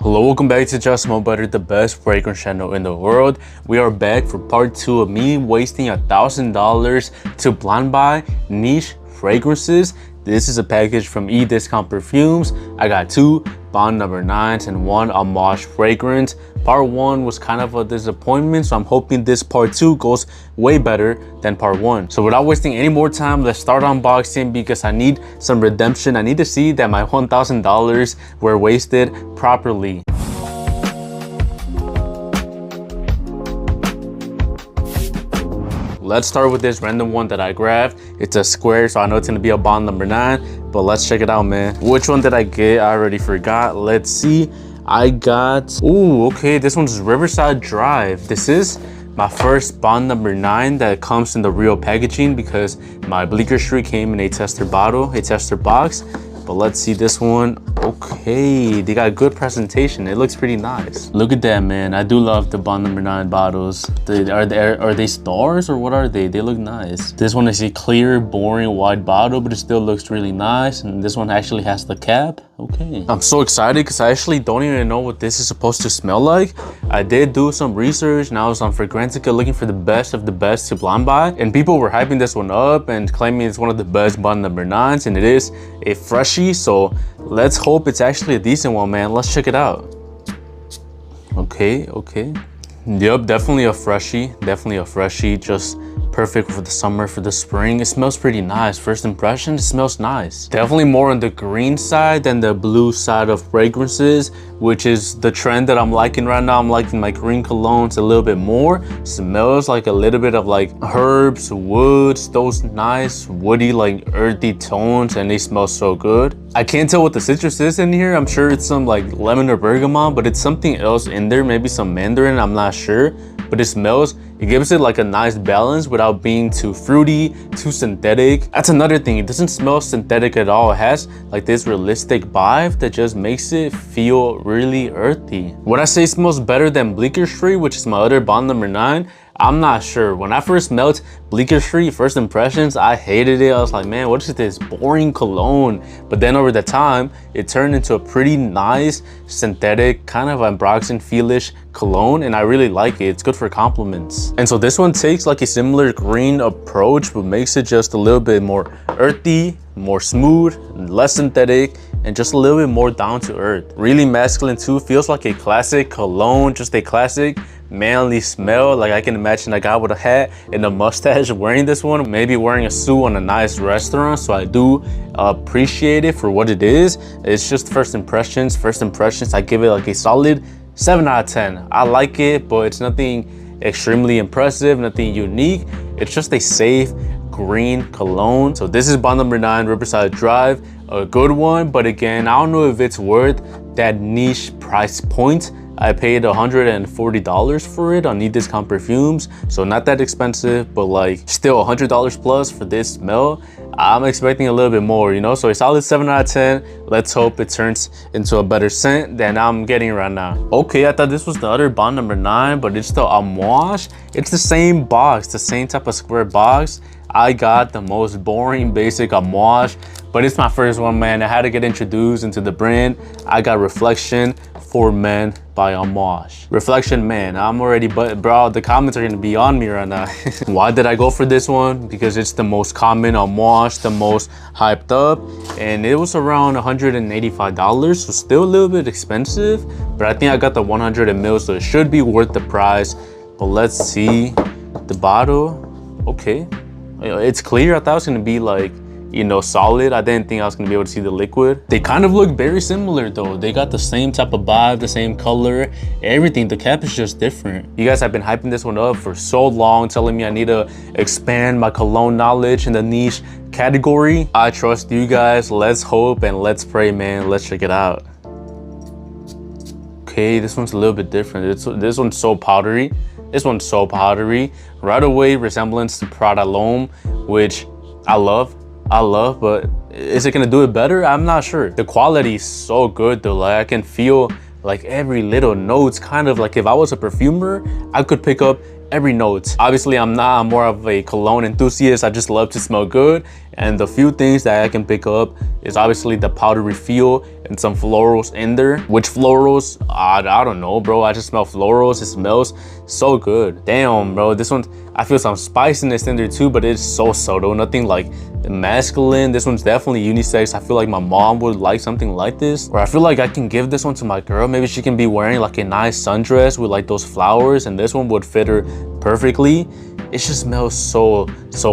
Hello, welcome back to Just Smell Better, the best fragrance channel in the world. We are back for part 2 of me wasting $1,000 to blind buy niche fragrances. This is a package from Discount Perfumes. I got 2 Bond No. 9s and 1 Amouage fragrance. Part 1 was kind of a disappointment, so I'm hoping this part 2 goes way better than part 1. So without wasting any more time, let's start unboxing because I need some redemption. I need to see that my $1,000 were wasted properly. Let's start with this random one that I grabbed. It's a square, so I know it's gonna be a Bond No. 9, but let's check it out, man. Which one did I get? I already forgot. Let's see. I got, ooh, okay, this one's Riverside Drive. This is my first Bond No. 9 that comes in the real packaging because my Bleecker Street came in a tester bottle, a tester box. But let's see this one. Okay, they got good presentation. It looks pretty nice. Look at that, man. I do love the Bond No. 9 bottles. Are they stars or what are they? They look nice. This one is a clear, boring, white bottle, but it still looks really nice. And this one actually has the cap. Okay. I'm so excited because I actually don't even know what this is supposed to smell like. I did do some research and I was on Fragrantica looking for the best of the best to blind buy. And people were hyping this one up and claiming it's one of the best Bond No. 9s, and it is a freshie. So let's hope it's actually a decent one, man. Let's check it out. Okay. Yep, definitely a freshie. Definitely a freshie. Just perfect for the summer, for the spring. It smells pretty nice. First impression, it smells nice. Definitely more on the green side than the blue side of fragrances, which is the trend that I'm liking right now. I'm liking my green colognes a little bit more. Smells like a little bit of like herbs, woods, those nice woody, like earthy tones, and they smell so good. I can't tell what the citrus is in here. I'm sure it's some like lemon or bergamot, but it's something else in there, maybe some mandarin, I'm not sure. But it smells, it gives it like a nice balance without being too fruity, too synthetic. That's another thing, it doesn't smell synthetic at all. It has like this realistic vibe that just makes it feel really earthy. Would I say it smells better than Bleecker Street, which is my other Bond No. 9? I'm not sure. When I first smelled Bleecker Street, first impressions, I hated it. I was like, man, what is this boring cologne? But then over the time, it turned into a pretty nice, synthetic, kind of ambroxan feelish cologne, and I really like it. It's good for compliments. And so this one takes like a similar green approach, but makes it just a little bit more earthy, more smooth, less synthetic, and just a little bit more down to earth. Really masculine too. Feels like a classic cologne, just a classic manly smell. Like I can imagine a guy with a hat and a mustache wearing this one, maybe wearing a suit on a nice restaurant. So I do appreciate it for what it is. It's just first impressions. I give it like a solid 7 out of 10. I like it, but it's nothing extremely impressive, nothing unique. It's just a safe green cologne. So this is Bond No. 9 Riverside Drive, a good one, but again, I don't know if it's worth that niche price point. I paid $140 for it on Discount Perfumes, so not that expensive, but like still $100 plus for this smell. I'm expecting a little bit more, you know, so a solid 7 out of 10. Let's hope it turns into a better scent than I'm getting right now. Okay, I thought this was the other Bond No. 9, but it's the Ammoage. It's the same box, the same type of square box. I got the most boring, basic Ammoage, but it's my first one, man. I had to get introduced into the brand. I got Reflection for Men by Amouage. Reflection Man. I'm already, but bro, the comments are gonna be on me right now. Why did I go for this one? Because it's the most common Amouage, the most hyped up, and it was around $185, so still a little bit expensive, but I think I got the 100 ml, so it should be worth the price. But let's see the bottle. Okay, it's clear. I thought it was gonna be like, you know, solid. I didn't think I was gonna be able to see the liquid. They kind of look very similar though. They got the same type of vibe, the same color, everything. The cap is just different. You guys have been hyping this one up for so long, telling me I need to expand my cologne knowledge in the niche category. I trust you guys. Let's hope and let's pray, man. Let's check it out. Okay, this one's a little bit different. This one's so powdery. This one's so powdery. Right away, resemblance to Prada L'Homme, which I love, but is it gonna do it better? I'm not sure. The quality is so good though. Like I can feel like every little notes, kind of like if I was a perfumer, I could pick up every note. Obviously, I'm not. I'm more of a cologne enthusiast. I just love to smell good. And the few things that I can pick up is obviously the powdery feel and some florals in there. Which florals? I don't know, bro. I just smell florals. It smells so good. Damn, bro. This one, I feel some spiciness in there too, but it's so subtle. Nothing like masculine. This one's definitely unisex. I feel like my mom would like something like this. Or I feel like I can give this one to my girl. Maybe she can be wearing like a nice sundress with like those flowers, and this one would fit her perfectly. It just smells so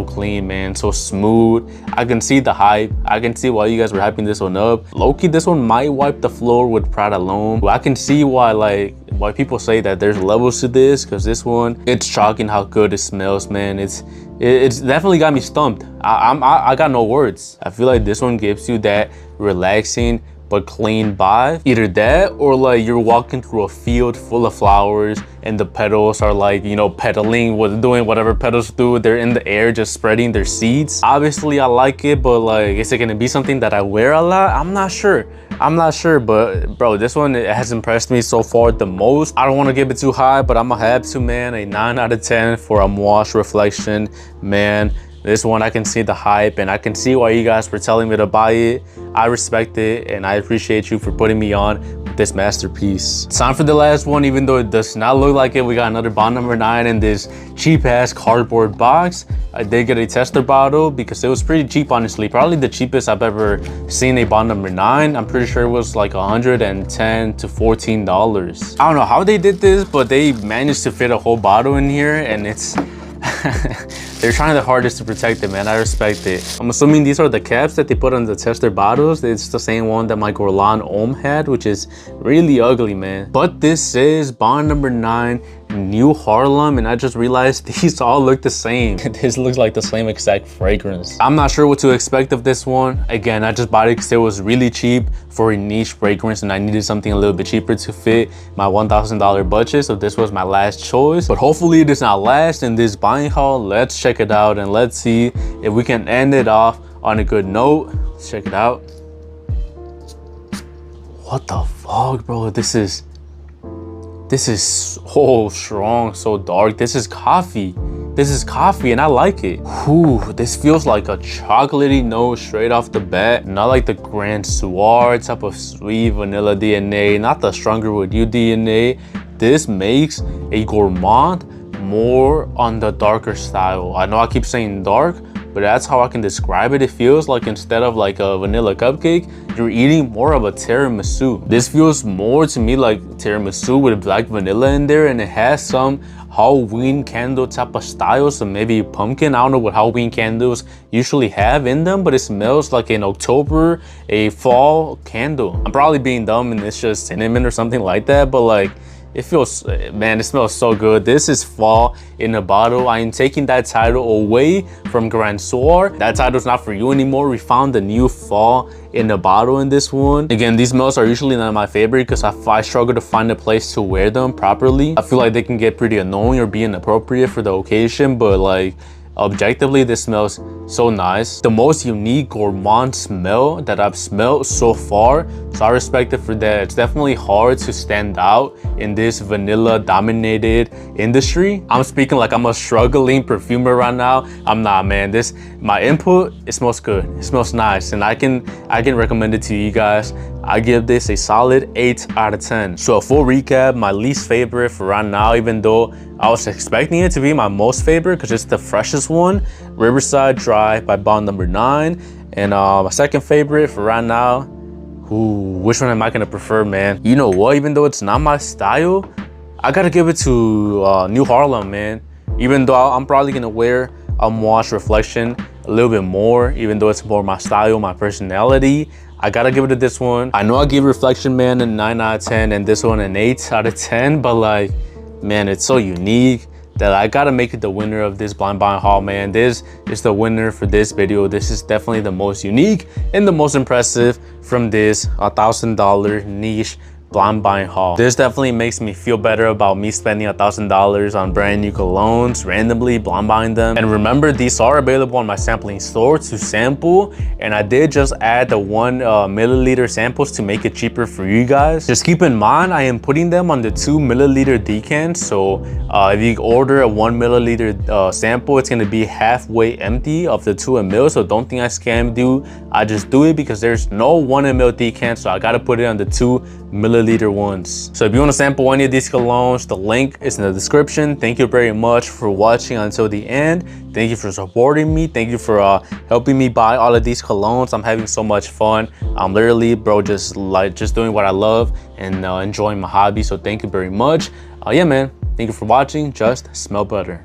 clean, man, so smooth. I can see the hype. I can see why you guys were hyping this one up. Low-key, this one might wipe the floor with Prada alone. I can see why people say that there's levels to this, because this one, it's shocking how good it smells, man. It's definitely got me stumped. I got no words. I feel like this one gives you that relaxing but clean vibe. Either that, or like you're walking through a field full of flowers and the petals are like, you know, pedaling, doing whatever petals do. They're in the air just spreading their seeds. Obviously I like it, but like, is it gonna be something that I wear a lot? I'm not sure, but bro, this one, it has impressed me so far the most. I don't want to give it too high, but I'm gonna have to, man, a 9 out of 10 for Amouage Reflection Man. This one, I can see the hype and I can see why you guys were telling me to buy it. I respect it and I appreciate you for putting me on with this masterpiece. Time for the last one. Even though it does not look like it, we got another bond number 9 in this cheap ass cardboard box. I did get a tester bottle because it was pretty cheap, honestly. Probably the cheapest I've ever seen a bond number 9. I'm pretty sure it was like $110 to $14. I don't know how they did this, but they managed to fit a whole bottle in here, and it's they're trying their hardest to protect it, man. I respect it. I'm assuming these are the caps that they put on the tester bottles. It's the same one that my Guerlain Homme had, which is really ugly, man. But this is bond number 9, New Harlem, and I just realized these all look the same. This looks like the same exact fragrance. I'm not sure what to expect of this one. Again, I just bought it because it was really cheap for a niche fragrance, and I needed something a little bit cheaper to fit my $1,000 budget, so this was my last choice. But hopefully it does not last in this buying haul. Let's check it out and let's see if we can end it off on a good note. Let's check it out. What the fuck, bro? This is so strong, so dark. This is coffee. This is coffee and I like it. Whew, this feels like a chocolatey note straight off the bat. Not like the Grand Soir type of sweet vanilla DNA, not the Stronger With You DNA. This makes a gourmand more on the darker style. I know I keep saying dark, but that's how I can describe it. It feels like instead of like a vanilla cupcake, you're eating more of a tiramisu. This feels more to me like tiramisu with black vanilla in there, and it has some Halloween candle type of style, so maybe pumpkin. I don't know what Halloween candles usually have in them, but it smells like an October, a fall candle. I'm probably being dumb and it's just cinnamon or something like that, but like, it feels, man, it smells so good. This is fall in a bottle. I am taking that title away from Grand Soir. That title's not for you anymore. We found the new fall in a bottle in this one. Again, these smells are usually not my favorite because I struggle to find a place to wear them properly. I feel like they can get pretty annoying or be inappropriate for the occasion, but like, objectively, this smells so nice. The most unique gourmand smell that I've smelled so far, so I respect it for that. It's definitely hard to stand out in this vanilla dominated industry. I'm speaking like I'm a struggling perfumer right now. I'm not, man. My input, it smells good, it smells nice, and I can recommend it to you guys. I give this a solid 8 out of 10. So a full recap, my least favorite for right now, even though I was expecting it to be my most favorite because it's the freshest one, Riverside Drive by bond number 9. And my second favorite for right now, which one am I gonna prefer, man? You know what, even though it's not my style, I gotta give it to New Harlem, man. Even though I'm probably gonna wear Amouage Reflection a little bit more, even though it's more my style, my personality, I gotta give it to this one. I know I gave Reflection Man a 9 out of 10 and this one an 8 out of 10, but like, man, it's so unique that I gotta make it the winner of this blind buying haul, man. This is the winner for this video. This is definitely the most unique and the most impressive from this $1,000 niche blind buying haul. This definitely makes me feel better about me spending $1,000 on brand new colognes, randomly blind buying them. And remember, these are available on my sampling store to sample, and I did just add the 1 milliliter samples to make it cheaper for you guys. Just keep in mind, I am putting them on the 2 milliliter decants, so if you order a 1 milliliter sample, it's gonna be halfway empty of the 2 ml, so don't think I scammed you. I just do it because there's no 1 ml decant, so I gotta put it on the 2 milliliter ones. So if you want to sample any of these colognes, the link is in the description. Thank you very much for watching until the end. Thank you for supporting me. Thank you for helping me buy all of these colognes. I'm having so much fun. I'm literally, bro, just doing what I love and enjoying my hobby. So thank you very much. Yeah, man. Thank you for watching. Just smell better.